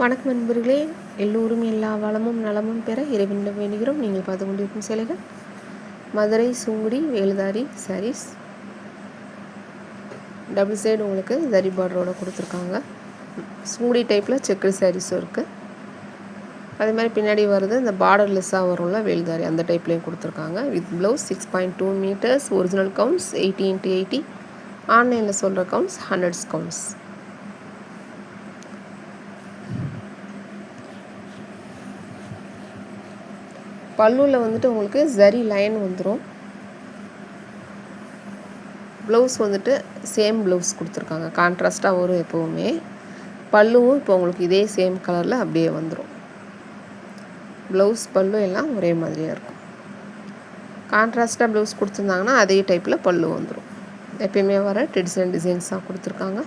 வணக்கம் நண்பர்களே, எல்லோரும் எல்லா வளமும் நலமும் பெற இறைவனிடம் வேண்டுகிறோம். நீங்கள் பார்த்து கொண்டிருக்கும் சேலைகள் மதுரை சுங்குடி வேலுதாரி சாரீஸ். டபுள் சைடு உங்களுக்கு ஜரி பார்டரோட கொடுத்துருக்காங்க. சுங்குடி டைப்பில் செக்குடு சாரீஸும் இருக்குது. அதே மாதிரி பின்னாடி வருது இந்த பார்டர்லெஸ்ஸாக வரும்ல வேலுதாரி, அந்த டைப்லேயும் கொடுத்துருக்காங்க. With blouse 6.2 metres, original counts 80x80. ஆன்லைனில் சொல்கிற கவுண்ட்ஸ் 100 கவுண்ட்ஸ். பல்லுவில் வந்துட்டு உங்களுக்கு ஜரி லைன் வந்துடும். ப்ளவுஸ் வந்துட்டு சேம் ப்ளவுஸ் கொடுத்துருக்காங்க, கான்ட்ராஸ்ட்டாக வரும் எப்போவுமே. பல்லுவும் இப்போ உங்களுக்கு இதே சேம் கலரில் அப்படியே வந்துடும். ப்ளவுஸ் பல்லு எல்லாம் ஒரே மாதிரியாக இருக்கும். கான்ட்ராஸ்ட்டாக ப்ளவுஸ் கொடுத்துருந்தாங்கன்னா அதே டைப்பில் பல்லு வந்துடும். எப்பயுமே வர ட்ரெடிஷ்னல் டிசைன்ஸாக கொடுத்துருக்காங்க.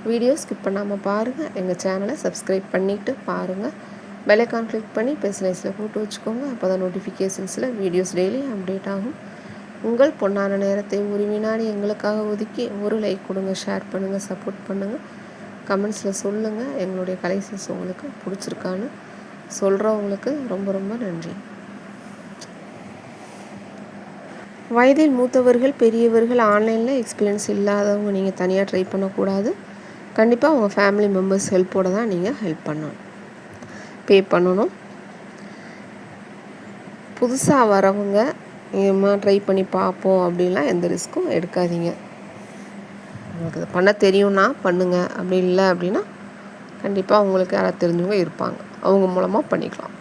வீடியோ ஸ்கிப் பண்ணாமல் பாருங்கள். எங்கள் சேனலை சப்ஸ்கிரைப் பண்ணிவிட்டு பாருங்கள். பெல் ஐகான் கிளிக் பண்ணி பெர்சனலைஸில் போட்டு வச்சுக்கோங்க. அப்போ தான் நோட்டிஃபிகேஷன்ஸில் வீடியோஸ் டெய்லி அப்டேட் ஆகும். உங்கள் பொன்னான நேரத்தை ஒரு வினாடி எங்களுக்காக ஒதுக்கி ஒரு லைக் கொடுங்க, ஷேர் பண்ணுங்கள், சப்போர்ட் பண்ணுங்கள். கமெண்ட்ஸில் சொல்லுங்கள் எங்களுடைய கலெக்ஷன்ஸ் உங்களுக்கு பிடிச்சிருக்கான்னு. சொல்கிறவங்களுக்கு ரொம்ப ரொம்ப நன்றி. வயதில் மூத்தவர்கள், பெரியவர்கள், ஆன்லைனில் எக்ஸ்பீரியன்ஸ் இல்லாதவங்க நீங்கள் தனியாக ட்ரை பண்ணக்கூடாது. கண்டிப்பாக உங்கள் ஃபேமிலி மெம்பர்ஸ் ஹெல்ப்போடு தான் நீங்கள் ஹெல்ப் பே பண்ணணும். புதுசாக வரவங்க ஏமா ட்ரை பண்ணி பார்ப்போம் அப்படின்லாம் எந்த ரிஸ்க்கும் எடுக்காதீங்க. உங்களுக்கு இதை பண்ண தெரியும்னா பண்ணுங்கள். அப்படி இல்லை அப்படின்னா கண்டிப்பாக உங்களுக்கு யாராவது தெரிஞ்சவங்க இருப்பாங்க, அவங்க மூலமாக பண்ணிக்கலாம்.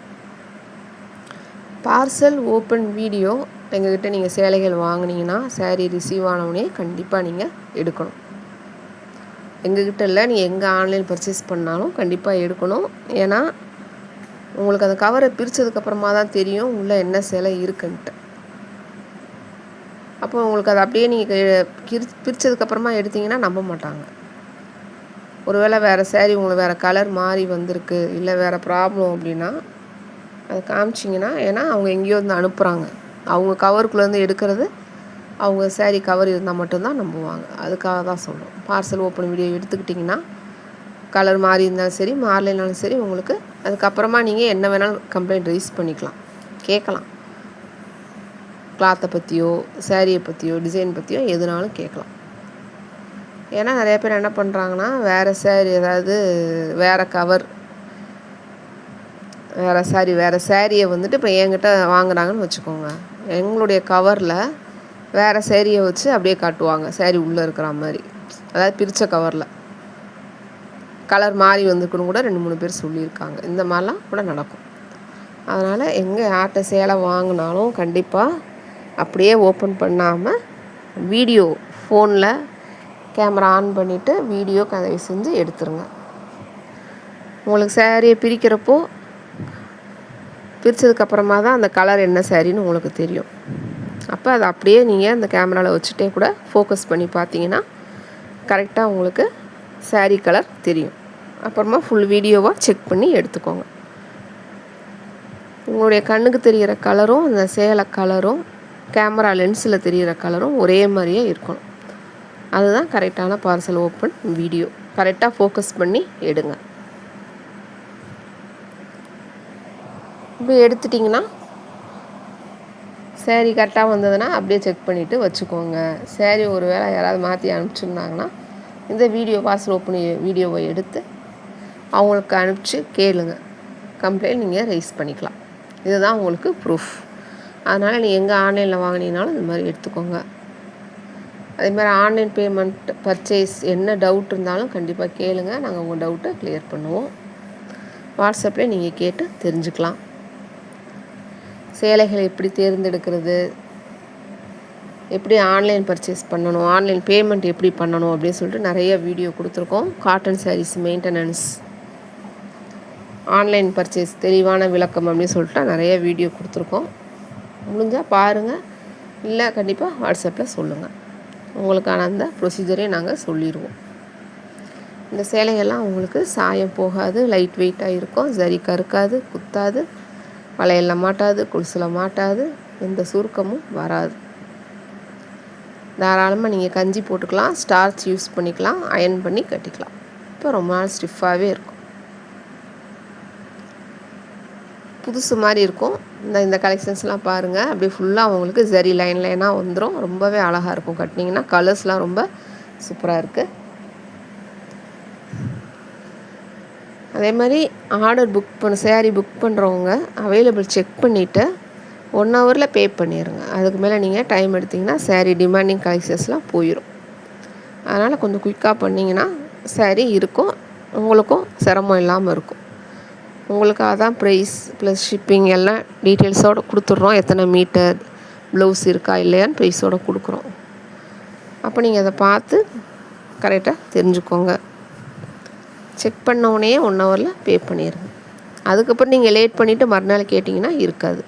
பார்சல் ஓப்பன் வீடியோ எங்ககிட்ட நீங்கள் சேலைகள் வாங்கினீங்கன்னா சாரீ ரிசீவ் ஆனவுடனே கண்டிப்பாக நீங்கள் எடுக்கணும். எங்ககிட்ட இல்லை, நீங்கள் எங்கே ஆன்லைன் பர்ச்சேஸ் பண்ணாலும் கண்டிப்பாக எடுக்கணும். ஏன்னா உங்களுக்கு அந்த கவரை பிரித்ததுக்கப்புறமா தான் தெரியும் உள்ளே என்ன சேலை இருக்குன்ட்டு. அப்போ உங்களுக்கு அதை அப்படியே நீங்கள் பிரித்ததுக்கப்புறமா எடுத்திங்கன்னா நம்ப மாட்டாங்க. ஒருவேளை வேறு சேரீ உங்களுக்கு வேறு கலர் மாறி வந்திருக்கு, இல்லை வேறு ப்ராப்ளம் அப்படின்னா அதை காமிச்சிங்கன்னா, ஏன்னா அவங்க எங்கேயோ வந்து அனுப்புகிறாங்க, அவங்க கவருக்குள்ளேருந்து எடுக்கிறது அவங்க சேரீ கவர் இருந்தால் மட்டும்தான் நம்புவாங்க. அதுக்காக தான் சொல்லுவோம். பார்சல் ஓப்பன் வீடியோ எடுத்துக்கிட்டிங்கன்னா கலர் மாறி இருந்தாலும் சரி, மாறலைனாலும் சரி, உங்களுக்கு அதுக்கப்புறமா நீங்கள் என்ன வேணாலும் கம்ப்ளைண்ட் ரைஸ் பண்ணிக்கலாம், கேட்கலாம். கிளாத்தை பற்றியோ, சேரீயை பற்றியோ, டிசைன் பற்றியோ எதுனாலும் கேட்கலாம். ஏன்னா நிறைய பேர் என்ன பண்ணுறாங்கன்னா, வேறு சேரீ, அதாவது வேறு கவர், வேறு சேரீயை வந்துட்டு இப்போ என்கிட்ட வாங்குறாங்கன்னு வச்சுக்கோங்க. எங்களுடைய கவரில் வேறு சேரீயை வச்சு அப்படியே காட்டுவாங்க, சேரீ உள்ளே இருக்கிற மாதிரி. அதாவது பிரித்த கவரில் கலர் மாறி வந்துருக்குன்னு கூட 2-3 பேர் சொல்லியிருக்காங்க. இந்த மாதிரிலாம் கூட நடக்கும். அதனால் எங்கே யார்கிட்ட சேலை வாங்கினாலும் கண்டிப்பாக அப்படியே ஓப்பன் பண்ணாமல் வீடியோ, ஃபோனில் கேமரா ஆன் பண்ணிவிட்டு வீடியோ தயவு செஞ்சு எடுத்துருங்க. உங்களுக்கு சேரீயை பிரிக்கிறப்போ பிரித்ததுக்கப்புறமா தான் அந்த கலர் என்ன சேரீன்னு உங்களுக்கு தெரியும். அப்போ அதை அப்படியே நீங்கள் அந்த கேமராவில் வச்சுட்டே கூட ஃபோக்கஸ் பண்ணி பார்த்தீங்கன்னா கரெக்டாக உங்களுக்கு சேரீ கலர் தெரியும். அப்புறமா ஃபுல் வீடியோவாக செக் பண்ணி எடுத்துக்கோங்க. உங்களுடைய கண்ணுக்கு தெரிகிற கலரும் அந்த சேலை கலரும் கேமரா லென்ஸில் தெரிகிற கலரும் ஒரே மாதிரியே இருக்கணும். அதுதான் கரெக்டான பார்சல் ஓப்பன் வீடியோ. கரெக்டாக ஃபோக்கஸ் பண்ணி எடுங்க. இப்படி எடுத்துட்டிங்கன்னா சேரீ கரெக்டாக வந்ததுன்னா அப்படியே செக் பண்ணிவிட்டு வச்சுக்கோங்க. சேரீ ஒரு வேளை யாராவது மாற்றி அனுப்பிச்சிருந்தாங்கன்னா இந்த வீடியோ, பார்சல் ஓப்பன் வீடியோவை எடுத்து அவங்களுக்கு அனுப்பிச்சி கேளுங்க. கம்ப்ளைண்ட் நீங்கள் ரைஸ் பண்ணிக்கலாம். இதுதான் உங்களுக்கு ப்ரூஃப். அதனால் நீங்கள் எங்கே ஆன்லைனில் வாங்கினீங்கனாலும் இந்த மாதிரி எடுத்துக்கோங்க. அதே மாதிரி ஆன்லைன் பேமெண்ட், பர்ச்சேஸ் என்ன டவுட் இருந்தாலும் கண்டிப்பாக கேளுங்க. நாங்கள் உங்கள் டவுட்டை கிளியர் பண்ணுவோம். வாட்ஸ்அப்பில் நீங்கள் கேட்டு தெரிஞ்சுக்கலாம். சேலைகளை எப்படி தேர்ந்தெடுக்கிறது, எப்படி ஆன்லைன் பர்ச்சேஸ் பண்ணணும், ஆன்லைன் பேமெண்ட் எப்படி பண்ணணும் அப்படின்னு சொல்லிட்டு நிறைய வீடியோ கொடுத்துருக்கோம். Cotton saris maintenance, online purchase தெளிவான விளக்கம் அப்படின்னு சொல்லிட்டு நிறைய வீடியோ கொடுத்துருக்கோம். முடிஞ்சால் பாருங்கள். இல்லை கண்டிப்பாக வாட்ஸ்அப்பில் சொல்லுங்கள். உங்களுக்கான அந்த ப்ரொசீஜரையும் நாங்கள் சொல்லிடுவோம். இந்த சேலைகள்லாம் உங்களுக்கு சாயம் போகாது, லைட் வெயிட்டாக இருக்கும், ஜரி கருக்காது, குத்தாது, வளையலில் மாட்டாது, கொலுசில் மாட்டாது, எந்த சுருக்கமும் வராது. தாராளமாக நீங்கள் கஞ்சி போட்டுக்கலாம், ஸ்டார்ச் யூஸ் பண்ணிக்கலாம், அயர்ன் பண்ணி கட்டிக்கலாம். இப்போ ரொம்ப நாள் ஸ்டிஃபாகவே இருக்கும். புதுசு மாதிரி இருக்கும். இந்த கலெக்ஷன்ஸ்லாம் பாருங்கள். அப்படியே ஃபுல்லாக உங்களுக்கு ஜரி லைன் லைனாக வந்துடும். ரொம்பவே அழகாக இருக்கும் கட்டினீங்கன்னா. கலர்ஸ்லாம் ரொம்ப சூப்பராக இருக்குது. அதே மாதிரி ஆர்டர் சேரீ புக் பண்ணுறவங்க அவைலபிள் செக் பண்ணிவிட்டு 1 ஹவரில் பே பண்ணிடுங்க. அதுக்கு மேலே நீங்கள் டைம் எடுத்திங்கன்னா சேரீ டிமாண்டிங் கலெக்ஷன்ஸ்லாம் போயிடும். அதனால் கொஞ்சம் குயிக்காக பண்ணிங்கன்னா சேரீ இருக்கும், உங்களுக்கும் சிரமம் இல்லாமல் இருக்கும். உங்களுக்கு அதான் ப்ரைஸ் ப்ளஸ் ஷிப்பிங் எல்லாம் டீட்டெயில்ஸோடு கொடுத்துட்றோம். எத்தனை மீட்டர், ப்ளவுஸ் இருக்கா இல்லையான்னு ப்ரைஸோடு கொடுக்குறோம். அப்போ நீங்கள் அதை பார்த்து கரெக்டாக தெரிஞ்சுக்கோங்க. செக் பண்ணோடனே 1 ஹவரில் பே பண்ணிடுங்க. அதுக்கப்புறம் நீங்கள் லேட் பண்ணிவிட்டு மறுநாள் கேட்டிங்கன்னா இருக்காது.